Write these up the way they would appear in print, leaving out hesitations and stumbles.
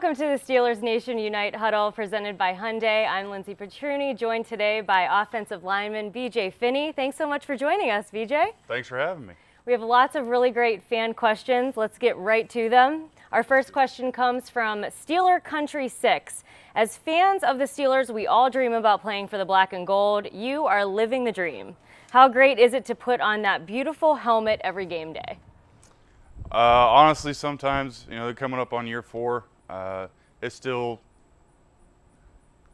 Welcome to the Steelers Nation Unite Huddle presented by Hyundai. I'm Lindsay Petruni, joined today by offensive lineman B.J. Finney. Thanks so much for joining us, B.J. Thanks for having me. We have lots of really great fan questions. Let's get right to them. Our first question comes from Steeler Country 6. As fans of the Steelers, we all dream about playing for the black and gold. You are living the dream. How great is it to put on that beautiful helmet every game day? Honestly, sometimes, they're coming up on year 4. It's still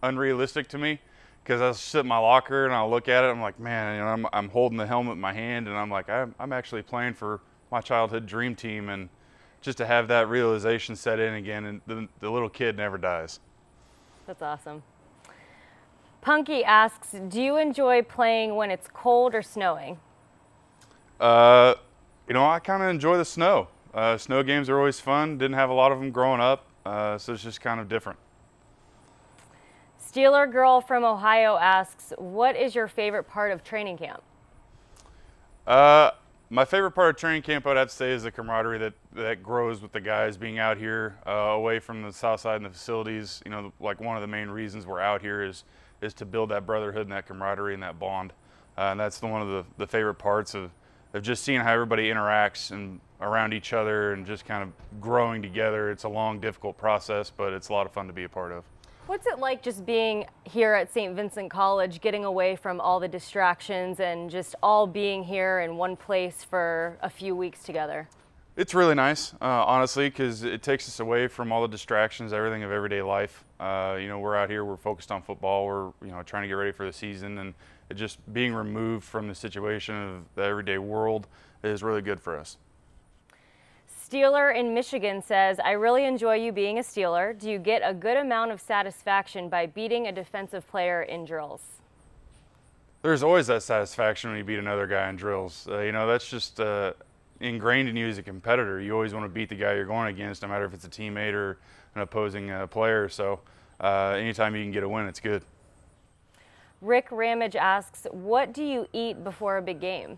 unrealistic to me because I sit in my locker and I'll look at it. I'm like, man, I'm holding the helmet in my hand, and I'm like, I'm actually playing for my childhood dream team, and just to have that realization set in again, and the little kid never dies. That's awesome. Punky asks, do you enjoy playing when it's cold or snowing? I kind of enjoy the snow. Snow games are always fun. Didn't have a lot of them growing up, so it's just kind of different. Steeler Girl from Ohio asks, what is your favorite part of training camp? My favorite part of training camp, I'd have to say, is the camaraderie that grows with the guys being out here, away from the south side and the facilities. Like one of the main reasons we're out here is to build that brotherhood and that camaraderie and that bond. And that's one of the favorite parts of just seeing how everybody interacts and around each other and just kind of growing together. It's a long, difficult process, but it's a lot of fun to be a part of. What's it like just being here at St. Vincent College, getting away from all the distractions and just all being here in one place for a few weeks together? It's really nice, honestly, because it takes us away from all the distractions, everything of everyday life. We're out here, we're focused on football, we're trying to get ready for the season, and it just being removed from the situation of the everyday world is really good for us. Steeler in Michigan says, I really enjoy you being a Steeler. Do you get a good amount of satisfaction by beating a defensive player in drills? There's always that satisfaction when you beat another guy in drills. That's just ingrained in you as a competitor. You always want to beat the guy you're going against, no matter if it's a teammate or an opposing player. So anytime you can get a win, it's good. Rick Ramage asks, what do you eat before a big game?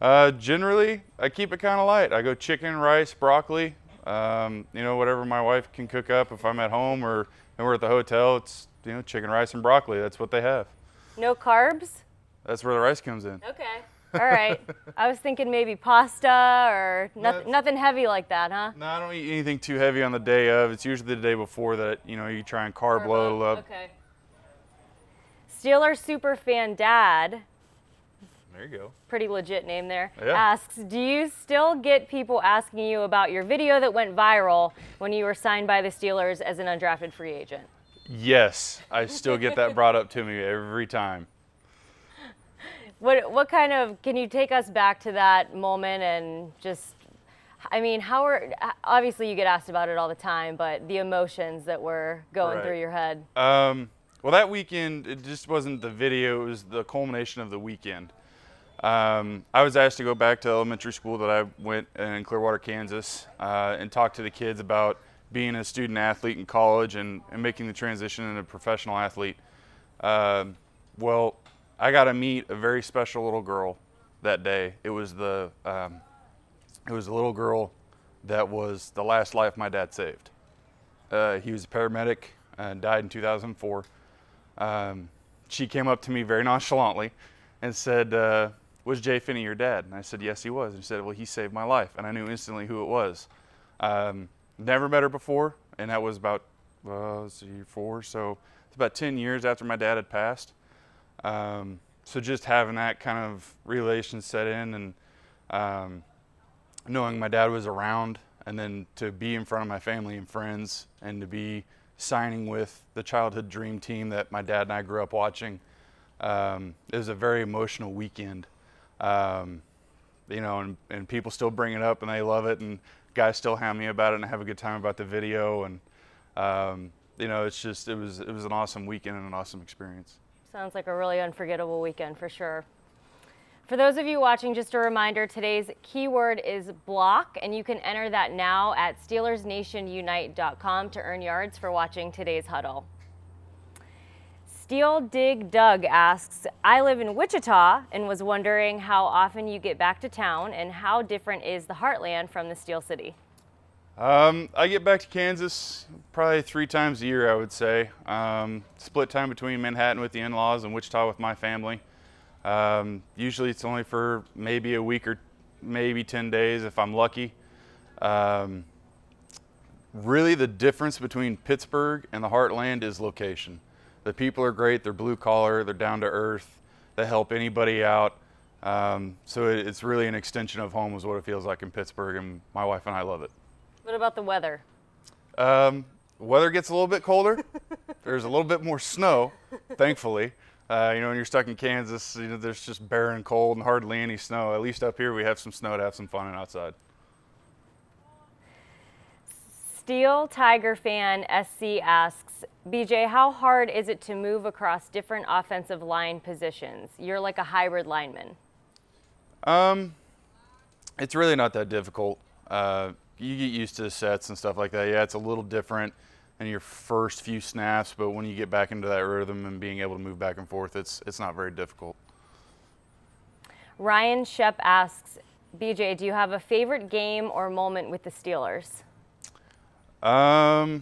Generally, I keep it kind of light. I go chicken, rice, broccoli, whatever my wife can cook up. If I'm at home or and we're at the hotel, it's, chicken, rice, and broccoli. That's what they have. No carbs? That's where the rice comes in. Okay. All right. I was thinking maybe pasta or nothing heavy like that, huh? No, I don't eat anything too heavy on the day of. It's usually the day before that, you try and carb load up. Okay. Steeler Superfan Dad, there you go, pretty legit name there, yeah, asks, do you still get people asking you about your video that went viral when you were signed by the Steelers as an undrafted free agent? Yes, I still get that brought up to me every time. What kind of, can you take us back to that moment and just, obviously you get asked about it all the time, but the emotions that were going through your head? Well, that weekend, it just wasn't the video, it was the culmination of the weekend. I was asked to go back to elementary school that I went in Clearwater, Kansas, and talk to the kids about being a student athlete in college and making the transition into a professional athlete. Well, I got to meet a very special little girl that day. It was the little girl that was the last life my dad saved. He was a paramedic and died in 2004. She came up to me very nonchalantly and said, was Jay Finney your dad? And I said, yes, he was. And she said, well, he saved my life. And I knew instantly who it was. Never met her before, and that was about 4, so it's about 10 years after my dad had passed. So just having that kind of relation set in, and knowing my dad was around, and then to be in front of my family and friends, and to be signing with the childhood dream team that my dad and I grew up watching, it was a very emotional weekend. And people still bring it up and they love it, and guys still ham me about it and have a good time about the video, and it was an awesome weekend and an awesome experience. Sounds like a really unforgettable weekend for sure. For those of you watching, just a reminder, today's keyword is block, and you can enter that now at SteelersNationUnite.com to earn yards for watching today's huddle. Steel Dig Doug asks, I live in Wichita and was wondering how often you get back to town and how different is the Heartland from the Steel City? I get back to Kansas probably 3 times a year, I would say. Split time between Manhattan with the in-laws and Wichita with my family. Usually it's only for maybe a week or maybe 10 days if I'm lucky. Really the difference between Pittsburgh and the Heartland is location. The people are great, they're blue collar, they're down to earth, they help anybody out. So it's really an extension of home is what it feels like in Pittsburgh, and my wife and I love it. What about the weather? Weather gets a little bit colder. There's a little bit more snow, thankfully. You know, when you're stuck in Kansas, you know, there's just barren cold and hardly any snow. At least up here we have some snow to have some fun outside. Steel Tiger fan SC asks, BJ, how hard is it to move across different offensive line positions? You're like a hybrid lineman. It's really not that difficult. You get used to the sets and stuff like that. Yeah, it's a little different in your first few snaps, but when you get back into that rhythm and being able to move back and forth, it's not very difficult. Ryan Shep asks, BJ, do you have a favorite game or moment with the Steelers? I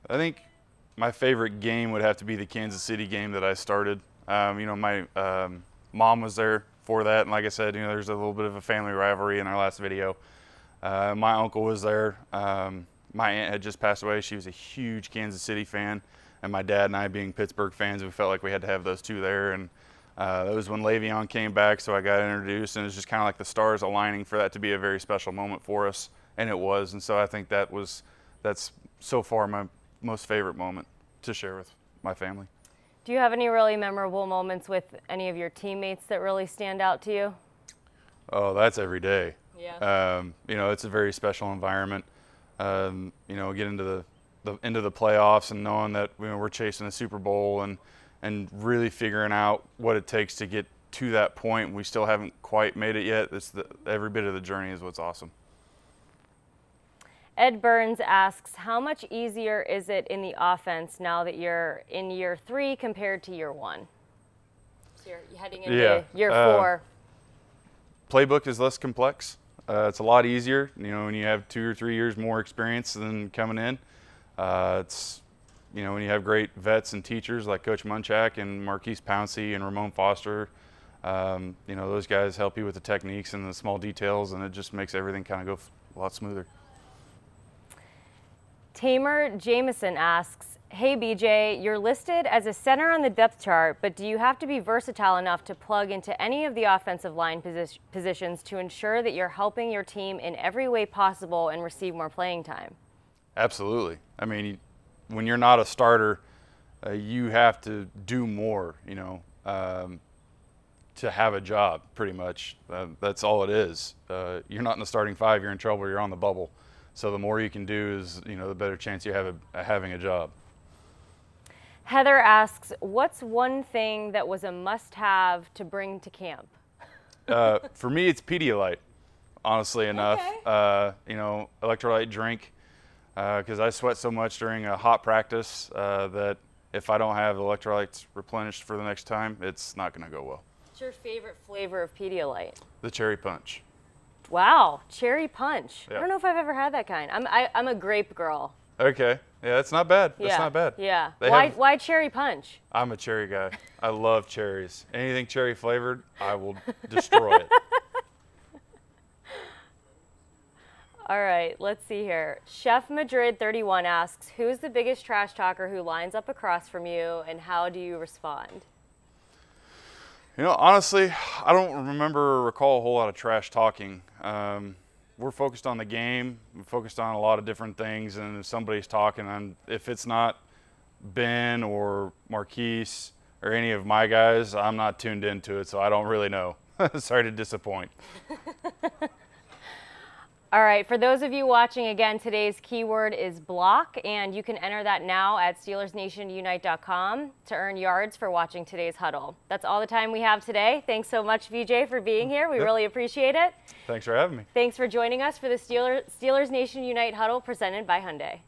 think my favorite game would have to be the Kansas City game that I started. You know, my mom was there for that, and like I said, you know, there's a little bit of a family rivalry in our last video. My uncle was there. My aunt had just passed away. She was a huge Kansas City fan, and my dad and I, being Pittsburgh fans, we felt like we had to have those two there. And that was when Le'Veon came back, so I got introduced, and it was just kind of like the stars aligning for that to be a very special moment for us, and it was. And so I think that's so far my most favorite moment to share with my family. Do you have any really memorable moments with any of your teammates that really stand out to you? Oh, that's every day. Yeah. You know, it's a very special environment. You know, get into the playoffs and knowing that, you know, we're chasing a Super Bowl and really figuring out what it takes to get to that point. We still haven't quite made it yet. Every bit of the journey is what's awesome. Ed Burns asks, how much easier is it in the offense now that you're in year 3 compared to year 1? So you're heading into year 4. Playbook is less complex. It's a lot easier, you know, when you have 2 or 3 years more experience than coming in. It's, you know, when you have great vets and teachers like Coach Munchak and Marquise Pouncey and Ramon Foster, you know, those guys help you with the techniques and the small details, and it just makes everything kind of go a lot smoother. Tamer Jameson asks, hey BJ, you're listed as a center on the depth chart, but do you have to be versatile enough to plug into any of the offensive line positions to ensure that you're helping your team in every way possible and receive more playing time? Absolutely. I mean, when you're not a starter, you have to do more, you know, to have a job, pretty much. That's all it is. You're not in the starting 5, you're in trouble, you're on the bubble. So the more you can do is, you know, the better chance you have of having a job. Heather asks, what's one thing that was a must-have to bring to camp? For me, it's Pedialyte, honestly enough. Okay. You know, electrolyte drink, because I sweat so much during a hot practice that if I don't have electrolytes replenished for the next time, it's not going to go well. What's your favorite flavor of Pedialyte? The cherry punch. Wow, cherry punch. Yep. I don't know if I've ever had that kind. I'm a grape girl. Okay, yeah, that's not bad. Yeah. That's not bad. Yeah. They Why cherry punch? I'm a cherry guy. I love cherries. Anything cherry flavored, I will destroy it. All right, let's see here. Chef Madrid 31 asks, who's the biggest trash talker who lines up across from you, and how do you respond? You know, honestly, I don't remember or recall a whole lot of trash talking. We're focused on the game. We're focused on a lot of different things, and if somebody's talking, if it's not Ben or Marquise or any of my guys, I'm not tuned into it, so I don't really know. Sorry to disappoint. All right, for those of you watching, again, today's keyword is block, and you can enter that now at SteelersNationUnite.com to earn yards for watching today's huddle. That's all the time we have today. Thanks so much, VJ, for being here. We really appreciate it. Thanks for having me. Thanks for joining us for the Steelers Nation Unite huddle presented by Hyundai.